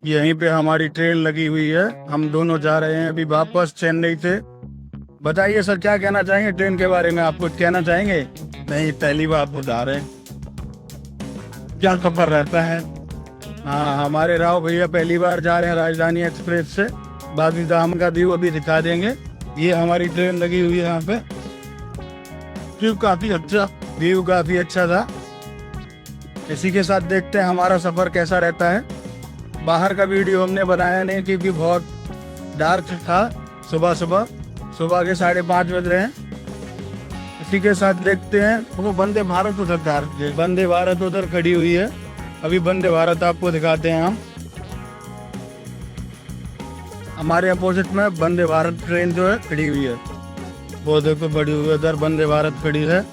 यहीं पे हमारी ट्रेन लगी हुई है। हम दोनों जा रहे हैं अभी वापस चेन्नई से। बताइए सर, क्या कहना चाहेंगे ट्रेन के बारे में? आप कुछ कहना चाहेंगे? नहीं, पहली बार तो जा रहे हैं। क्या सफर रहता है। हाँ, हमारे राव भैया पहली बार जा रहे हैं राजधानी एक्सप्रेस से। बाकी दाम का व्यू अभी दिखा देंगे। ये हमारी ट्रेन लगी हुई है यहाँ पे। व्यू काफी अच्छा था। इसी के साथ देखते हैं हमारा सफर कैसा रहता है। बाहर का वीडियो हमने बनाया नहीं क्योंकि बहुत डार्क था। सुबह के 5:30 बज रहे हैं। इसी के साथ देखते हैं वो वंदे भारत वंदे भारत उधर खड़ी हुई है। अभी वंदे भारत आपको दिखाते हैं हम। हमारे अपोजिट में वंदे भारत ट्रेन जो है खड़ी हुई है। वो देखो बड़ी हुई उधर वंदे भारत खड़ी है।